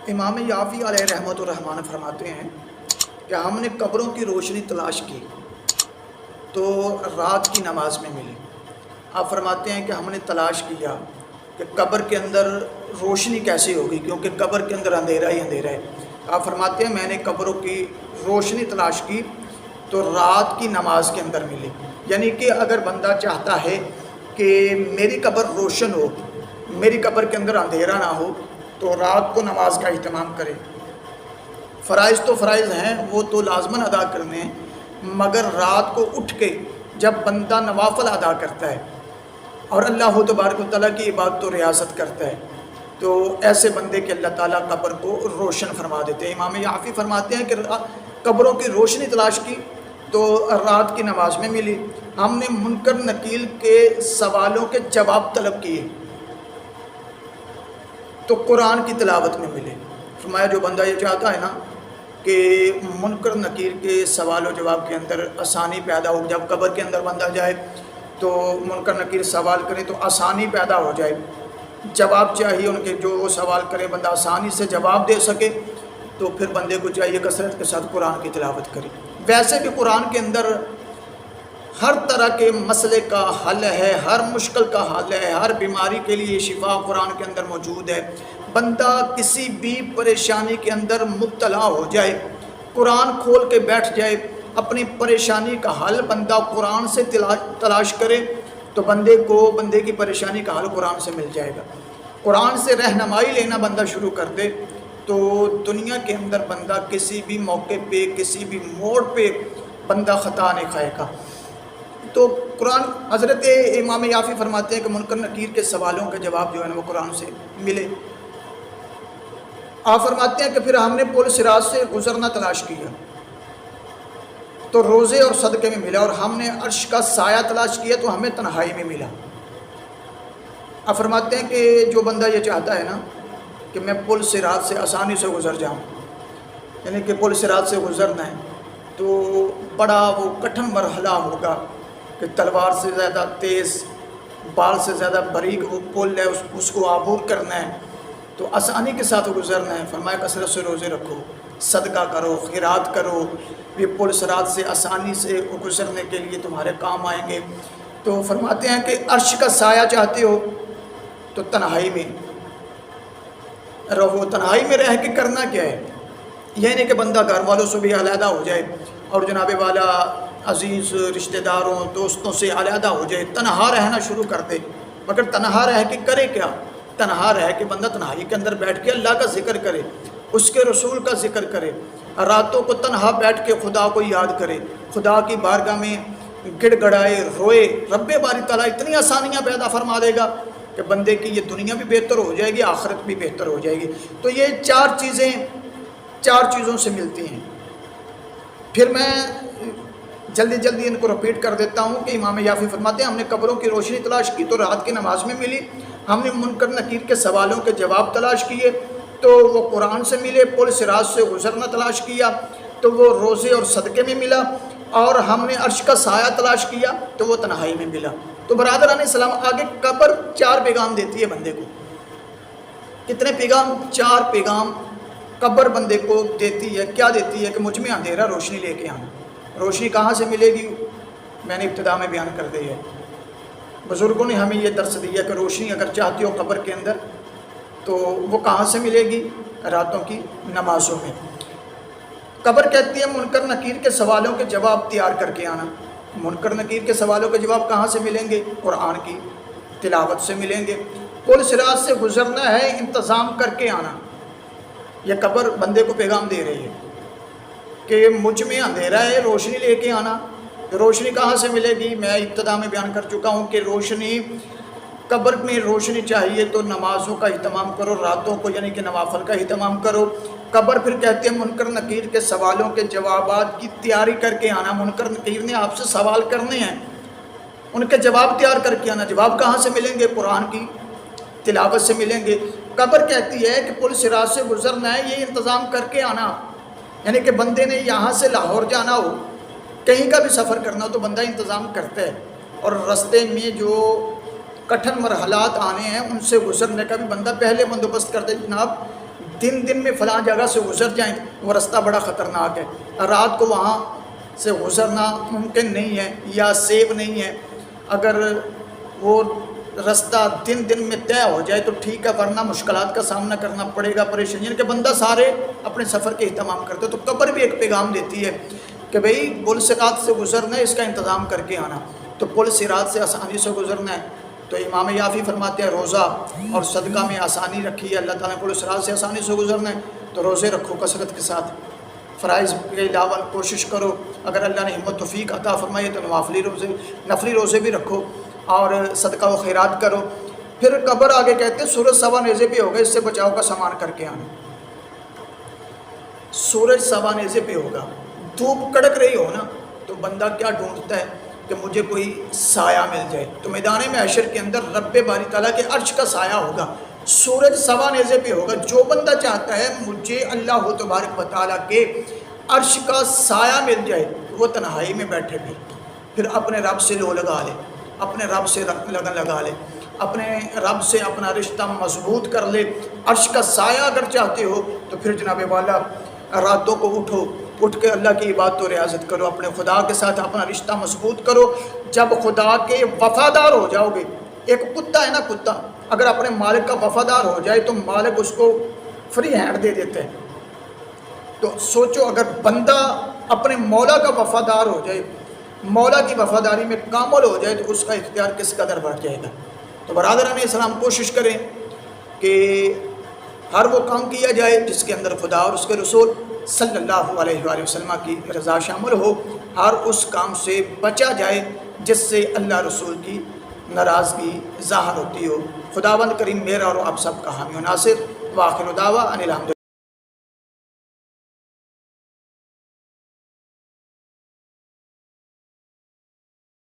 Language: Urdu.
امام یافی علیہ رحمۃ الرحمٰن فرماتے ہیں کہ ہم نے قبروں کی روشنی تلاش کی تو رات کی نماز میں ملی۔ آپ فرماتے ہیں کہ ہم نے تلاش کیا کہ قبر کے اندر روشنی کیسے ہوگی، کیونکہ قبر کے اندر اندھیرا ہی اندھیرا ہے۔ آپ فرماتے ہیں میں نے قبروں کی روشنی تلاش کی تو رات کی نماز کے اندر ملی۔ یعنی کہ اگر بندہ چاہتا ہے کہ میری قبر روشن ہو، میری قبر کے اندر اندھیرا نہ ہو، تو رات کو نماز کا اہتمام کرے۔ فرائض تو فرائض ہیں، وہ تو لازماً ادا کرنے ہیں، مگر رات کو اٹھ کے جب بندہ نوافل ادا کرتا ہے اور اللہ تبارک و تعالیٰ کی عبادت و ریاست کرتا ہے تو ایسے بندے کے اللہ تعالیٰ قبر کو روشن فرما دیتے ہیں۔ امام یافی فرماتے ہیں کہ قبروں کی روشنی تلاش کی تو رات کی نماز میں ملی۔ ہم نے منکر نکیر کے سوالوں کے جواب طلب کیے تو قرآن کی تلاوت میں ملے۔ فرمایا جو بندہ یہ چاہتا ہے نا کہ منکر نکیر کے سوال و جواب کے اندر آسانی پیدا ہو، جب قبر کے اندر بندہ جائے تو منکر نکیر سوال کرے تو آسانی پیدا ہو جائے، جواب چاہیے ان کے، جو وہ سوال کرے بندہ آسانی سے جواب دے سکے، تو پھر بندے کو چاہیے کثرت کے ساتھ قرآن کی تلاوت کرے۔ ویسے بھی قرآن کے اندر ہر طرح کے مسئلے کا حل ہے، ہر مشکل کا حل ہے، ہر بیماری کے لیے شفا قرآن کے اندر موجود ہے۔ بندہ کسی بھی پریشانی کے اندر مبتلا ہو جائے، قرآن کھول کے بیٹھ جائے، اپنی پریشانی کا حل بندہ قرآن سے تلاش کرے تو بندے کی پریشانی کا حل قرآن سے مل جائے گا۔ قرآن سے رہنمائی لینا بندہ شروع کر دے تو دنیا کے اندر بندہ کسی بھی موقع پہ، کسی بھی موڑ پہ بندہ خطا نہیں کھائے گا۔ تو قرآن، حضرت امام یافی فرماتے ہیں کہ منکر نکیر کے سوالوں کے جواب جو ہے نا وہ قرآن سے ملے۔ آپ فرماتے ہیں کہ پھر ہم نے پل صراط سے گزرنا تلاش کیا تو روزے اور صدقے میں ملا، اور ہم نے عرش کا سایہ تلاش کیا تو ہمیں تنہائی میں ملا۔ آپ فرماتے ہیں کہ جو بندہ یہ چاہتا ہے نا کہ میں پل صراط سے آسانی سے گزر جاؤں، یعنی کہ پل صراط سے گزرنا ہے تو بڑا وہ کٹھن مرحلہ ہوگا کہ تلوار سے زیادہ تیز، بال سے زیادہ باریک وہ پل ہے، اس کو عبور کرنا ہے تو آسانی کے ساتھ گزرنا ہے۔ فرمایا کثرت سے روزے رکھو، صدقہ کرو، خیرات کرو، یہ پل صراط سے آسانی سے گزرنے کے لیے تمہارے کام آئیں گے۔ تو فرماتے ہیں کہ عرش کا سایہ چاہتے ہو تو تنہائی میں رہو۔ تنہائی میں رہ کے کرنا کیا ہے؟ یہ نہیں کہ بندہ گھر والوں سے بھی علیحدہ ہو جائے اور جناب والا عزیز رشتہ داروں دوستوں سے علیحدہ ہو جائے، تنہا رہنا شروع کر دے۔ مگر تنہا رہ کے کرے کیا؟ تنہا رہ کے بندہ تنہائی کے اندر بیٹھ کے اللہ کا ذکر کرے، اس کے رسول کا ذکر کرے، راتوں کو تنہا بیٹھ کے خدا کو یاد کرے، خدا کی بارگاہ میں گڑ گڑائے، روئے۔ رب باری تعالیٰ اتنی آسانیاں پیدا فرما دے گا کہ بندے کی یہ دنیا بھی بہتر ہو جائے گی، آخرت بھی بہتر ہو جائے گی۔ تو یہ چار چیزوں سے ملتی ہیں۔ پھر میں جلدی ان کو رپیٹ کر دیتا ہوں کہ امام یافی فرماتے ہیں ہم نے قبروں کی روشنی تلاش کی تو رات کی نماز میں ملی، ہم نے منکر نکیر کے سوالوں کے جواب تلاش کیے تو وہ قرآن سے ملے، پل صراط سے گزرنا تلاش کیا تو وہ روزے اور صدقے میں ملا، اور ہم نے عرش کا سایہ تلاش کیا تو وہ تنہائی میں ملا۔ تو برادران اسلام، آگے قبر 4 پیغام دیتی ہے بندے کو۔ کتنے پیغام؟ 4 پیغام قبر بندے کو دیتی ہے۔ کیا دیتی ہے؟ کہ مجھ میں اندھیرا، روشنی لے کے آنا۔ روشنی کہاں سے ملے گی؟ میں نے ابتدا میں بیان کر دی ہے۔ بزرگوں نے ہمیں یہ درس دیا کہ روشنی اگر چاہتی ہو قبر کے اندر تو وہ کہاں سے ملے گی؟ راتوں کی نمازوں میں۔ قبر کہتی ہے منکر نکیر کے سوالوں کے جواب تیار کر کے آنا۔ منکر نکیر کے سوالوں کے جواب کہاں سے ملیں گے؟ قرآن کی تلاوت سے ملیں گے۔ پل صراط سے گزرنا ہے، انتظام کر کے آنا۔ یہ قبر بندے کو پیغام دے رہی ہے کہ مجھ میں اندھیرا ہے، روشنی لے کے آنا۔ روشنی کہاں سے ملے گی؟ میں ابتدا میں بیان کر چکا ہوں کہ روشنی، قبر میں روشنی چاہیے تو نمازوں کا اہتمام کرو، راتوں کو یعنی کہ نوافل کا اہتمام کرو۔ قبر پھر کہتے ہیں منکر نکیر کے سوالوں کے جوابات کی تیاری کر کے آنا۔ منکر نکیر نے آپ سے سوال کرنے ہیں، ان کے جواب تیار کر کے آنا۔ جواب کہاں سے ملیں گے؟ قرآن کی تلاوت سے ملیں گے۔ قبر کہتی ہے کہ پل صراط سے گزرنا ہے، یہ انتظام کر کے آنا، یعنی کہ بندے نے یہاں سے لاہور جانا ہو، کہیں کا بھی سفر کرنا ہو تو بندہ انتظام کرتا ہے، اور رستے میں جو کٹھن مرحلات آنے ہیں ان سے گزرنے کا بھی بندہ پہلے بندوبست کرتا ہے۔ جناب دن دن میں فلاں جگہ سے گزر جائیں، وہ رستہ بڑا خطرناک ہے، رات کو وہاں سے گزرنا ممکن نہیں ہے یا سیف نہیں ہے۔ اگر وہ رستہ دن دن میں طے ہو جائے تو ٹھیک ہے، ورنہ مشکلات کا سامنا کرنا پڑے گا، پریشانی، یعنی کہ بندہ سارے اپنے سفر کے اہتمام کرتے تو قبر بھی ایک پیغام دیتی ہے کہ بھئی پل صراط سے گزرنا ہے، اس کا انتظام کر کے آنا۔ تو پل صراط سے آسانی سے گزرنا ہے، تو امام یافی فرماتے ہیں روزہ اور صدقہ میں آسانی رکھی ہے، اللہ تعالیٰ نے پل صراط سے آسانی سے گزرنا ہے تو روزے رکھو کثرت کے ساتھ، فرائض کے علاوہ کوشش کرو، اگر اللہ نے ہمت توفیق عطا فرمائی تو نفلی روزے بھی رکھو اور صدقہ و خیرات کرو۔ پھر قبر آگے کہتے ہیں سورج سوا نیزے پہ ہوگا، اس سے بچاؤ کا سامان کر کے آنا۔ سورج سوا نیزے پہ ہوگا، دھوپ کڑک رہی ہو نا تو بندہ کیا ڈھونڈتا ہے کہ مجھے کوئی سایہ مل جائے، تو میدان محشر کے اندر رب باری تعالیٰ کے عرش کا سایہ ہوگا، سورج سوا نیزے پہ ہوگا۔ جو بندہ چاہتا ہے مجھے اللہ تبارک و تعالیٰ کے عرش کا سایہ مل جائے، وہ تنہائی میں بیٹھے پھر اپنے رب سے لو لگا لے، اپنے رب سے لگن لگا لے، اپنے رب سے اپنا رشتہ مضبوط کر لے۔ عرش کا سایہ اگر چاہتے ہو تو پھر جناب والا راتوں کو اٹھ کے اللہ کی عبادت و ریاضت کرو، اپنے خدا کے ساتھ اپنا رشتہ مضبوط کرو۔ جب خدا کے وفادار ہو جاؤ گے، ایک کتا ہے نا، کتا اگر اپنے مالک کا وفادار ہو جائے تو مالک اس کو فری ہینڈ دے دیتے ہیں۔ تو سوچو اگر بندہ اپنے مولا کا وفادار ہو جائے، مولا کی وفاداری میں کامل ہو جائے تو اس کا اختیار کس قدر بڑھ جائے گا۔ تو برادران اسلام کوشش کریں کہ ہر وہ کام کیا جائے جس کے اندر خدا اور اس کے رسول صلی اللہ علیہ وآلہ وسلم کی رضا شامل ہو، ہر اس کام سے بچا جائے جس سے اللہ رسول کی ناراضگی ظاہر ہوتی ہو۔ خداوند کریم میرا اور آپ سب کا حامی و ناصر، وآخر دعوانا ان الحمد للہ۔